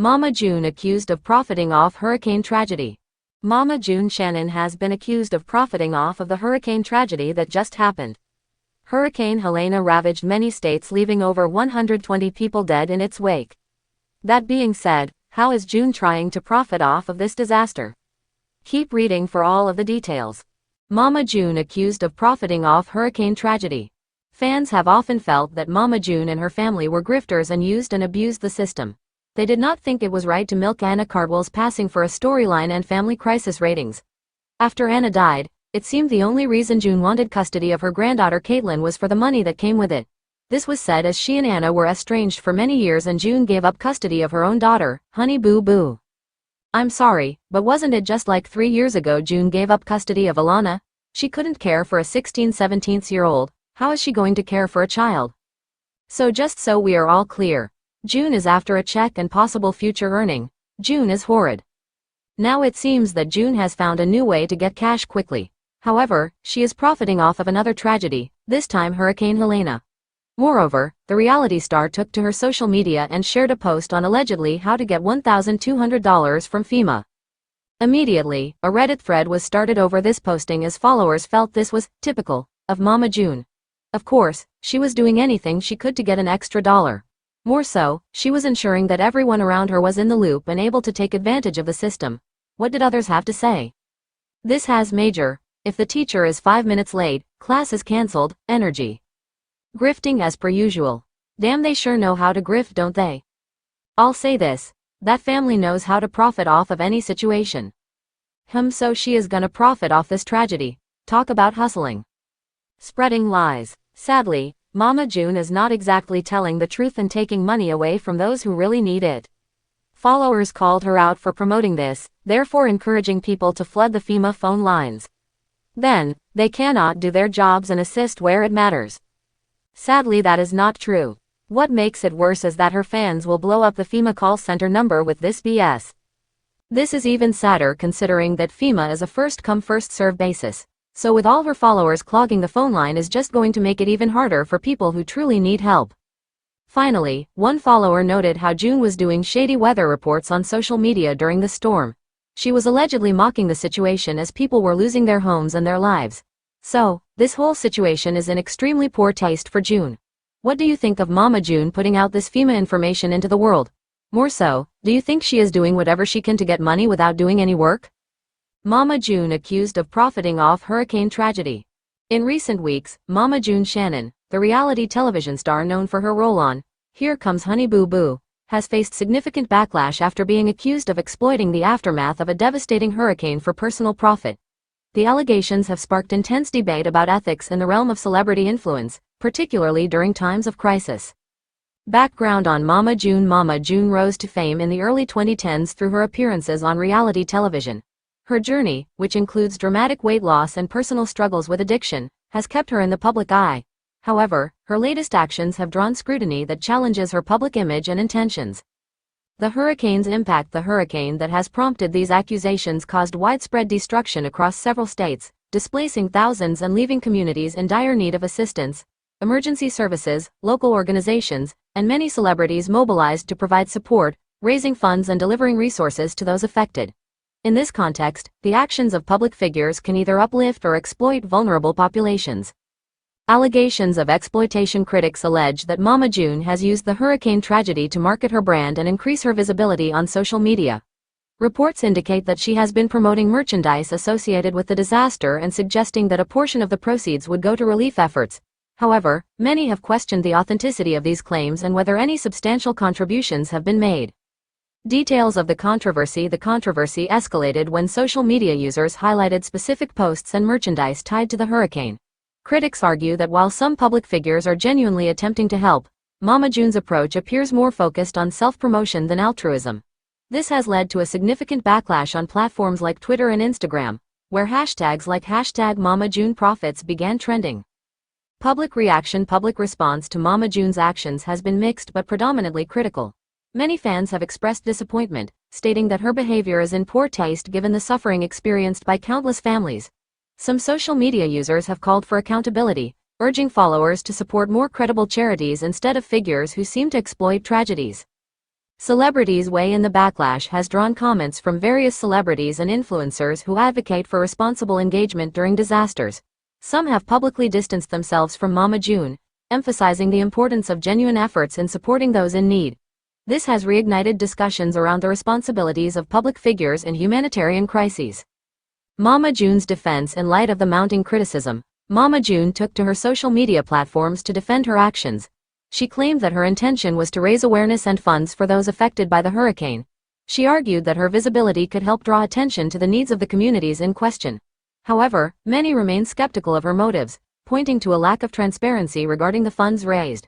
Mama June accused of profiting off hurricane tragedy. Mama June Shannon has been accused of profiting off of the hurricane tragedy that just happened. Hurricane Helene ravaged many states, leaving over 120 people dead in its wake. That being said, how is June trying to profit off of this disaster? Keep reading for all of the details. Mama June accused of profiting off hurricane tragedy. Fans have often felt that Mama June and her family were grifters and used and abused the system. They did not think it was right to milk Anna Cardwell's passing for a storyline and family crisis ratings. After Anna died, it seemed the only reason June wanted custody of her granddaughter Caitlin was for the money that came with it. This was said as she and Anna were estranged for many years and June gave up custody of her own daughter, Honey Boo Boo. I'm sorry, but wasn't it just like 3 years ago June gave up custody of Alana? She couldn't care for a 16-17-year-old, how is she going to care for a child? So just so we are all clear, June is after a check and possible future earning. June is horrid. Now it seems that June has found a new way to get cash quickly. However, she is profiting off of another tragedy, this time Hurricane Helene. Moreover, the reality star took to her social media and shared a post on allegedly how to get $1,200 from FEMA. Immediately, a Reddit thread was started over this posting as followers felt this was typical of Mama June. Of course, she was doing anything she could to get an extra dollar. More so, she was ensuring that everyone around her was in the loop and able to take advantage of the system. What did others have to say? This has major, if the teacher is 5 minutes late, class is cancelled, energy. Grifting as per usual. Damn, they sure know how to grift, don't they? I'll say this, that family knows how to profit off of any situation. So she is gonna profit off this tragedy. Talk about hustling. Spreading lies. Sadly, Mama June is not exactly telling the truth and taking money away from those who really need it. Followers called her out for promoting this, therefore encouraging people to flood the FEMA phone lines. Then, they cannot do their jobs and assist where it matters. Sadly, that is not true. What makes it worse is that her fans will blow up the FEMA call center number with this BS. This is even sadder considering that FEMA is a first-come first-served basis. So with all her followers clogging the phone line is just going to make it even harder for people who truly need help. Finally, one follower noted how June was doing shady weather reports on social media during the storm. She was allegedly mocking the situation as people were losing their homes and their lives. So, this whole situation is in extremely poor taste for June. What do you think of Mama June putting out this FEMA information into the world? More so, do you think she is doing whatever she can to get money without doing any work? Mama June accused of profiting off hurricane tragedy. In recent weeks, Mama June Shannon, the reality television star known for her role on Here Comes Honey Boo Boo, has faced significant backlash after being accused of exploiting the aftermath of a devastating hurricane for personal profit. The allegations have sparked intense debate about ethics in the realm of celebrity influence, particularly during times of crisis. Background on Mama June. Mama June rose to fame in the early 2010s through her appearances on reality television. Her journey, which includes dramatic weight loss and personal struggles with addiction, has kept her in the public eye. However, her latest actions have drawn scrutiny that challenges her public image and intentions. The hurricane's impact. The hurricane that has prompted these accusations caused widespread destruction across several states, displacing thousands and leaving communities in dire need of assistance. Emergency services, local organizations, and many celebrities mobilized to provide support, raising funds and delivering resources to those affected. In this context, the actions of public figures can either uplift or exploit vulnerable populations. Allegations of exploitation. Critics allege that Mama June has used the hurricane tragedy to market her brand and increase her visibility on social media. Reports indicate that she has been promoting merchandise associated with the disaster and suggesting that a portion of the proceeds would go to relief efforts. However, many have questioned the authenticity of these claims and whether any substantial contributions have been made. Details of the controversy. The controversy escalated when social media users highlighted specific posts and merchandise tied to the hurricane. Critics argue that while some public figures are genuinely attempting to help, Mama June's approach appears more focused on self-promotion than altruism. This has led to a significant backlash on platforms like Twitter and Instagram, where hashtags like #MamaJuneProfits began trending. Public reaction. Public response to Mama June's actions has been mixed but predominantly critical. Many fans have expressed disappointment, stating that her behavior is in poor taste given the suffering experienced by countless families. Some social media users have called for accountability, urging followers to support more credible charities instead of figures who seem to exploit tragedies. Celebrities weigh in. The backlash has drawn comments from various celebrities and influencers who advocate for responsible engagement during disasters. Some have publicly distanced themselves from Mama June, emphasizing the importance of genuine efforts in supporting those in need. This has reignited discussions around the responsibilities of public figures in humanitarian crises. Mama June's defense. In light of the mounting criticism, Mama June took to her social media platforms to defend her actions. She claimed that her intention was to raise awareness and funds for those affected by the hurricane. She argued that her visibility could help draw attention to the needs of the communities in question. However, many remain skeptical of her motives, pointing to a lack of transparency regarding the funds raised.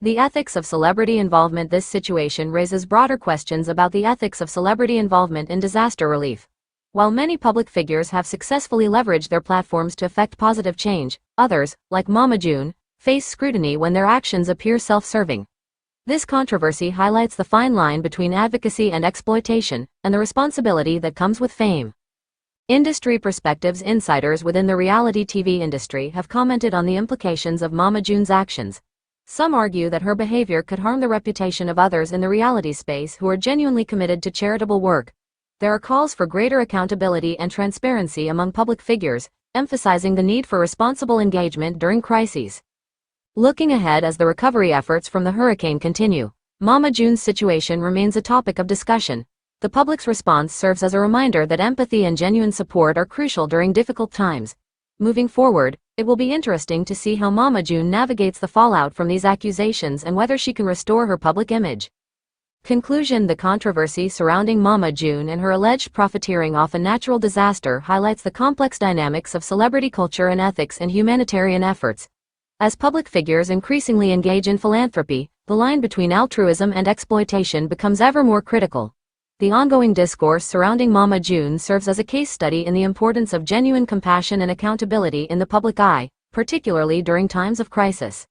The ethics of celebrity involvement. This situation raises broader questions about the ethics of celebrity involvement in disaster relief. While many public figures have successfully leveraged their platforms to effect positive change, others, like Mama June, face scrutiny when their actions appear self-serving. This controversy highlights the fine line between advocacy and exploitation, and the responsibility that comes with fame. Industry perspectives. Insiders within the reality TV industry have commented on the implications of Mama June's actions. Some argue that her behavior could harm the reputation of others in the reality space who are genuinely committed to charitable work. There are calls for greater accountability and transparency among public figures, emphasizing the need for responsible engagement during crises. Looking ahead as the recovery efforts from the hurricane continue, Mama June's situation remains a topic of discussion. The public's response serves as a reminder that empathy and genuine support are crucial during difficult times. Moving forward, it will be interesting to see how Mama June navigates the fallout from these accusations and whether she can restore her public image. Conclusion. The controversy surrounding Mama June and her alleged profiteering off a natural disaster highlights the complex dynamics of celebrity culture and ethics in humanitarian efforts. As public figures increasingly engage in philanthropy, the line between altruism and exploitation becomes ever more critical. The ongoing discourse surrounding Mama June serves as a case study in the importance of genuine compassion and accountability in the public eye, particularly during times of crisis.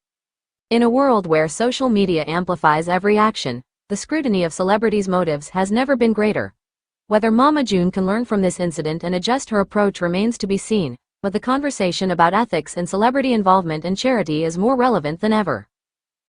In a world where social media amplifies every action, the scrutiny of celebrities' motives has never been greater. Whether Mama June can learn from this incident and adjust her approach remains to be seen, but the conversation about ethics in celebrity involvement and charity is more relevant than ever.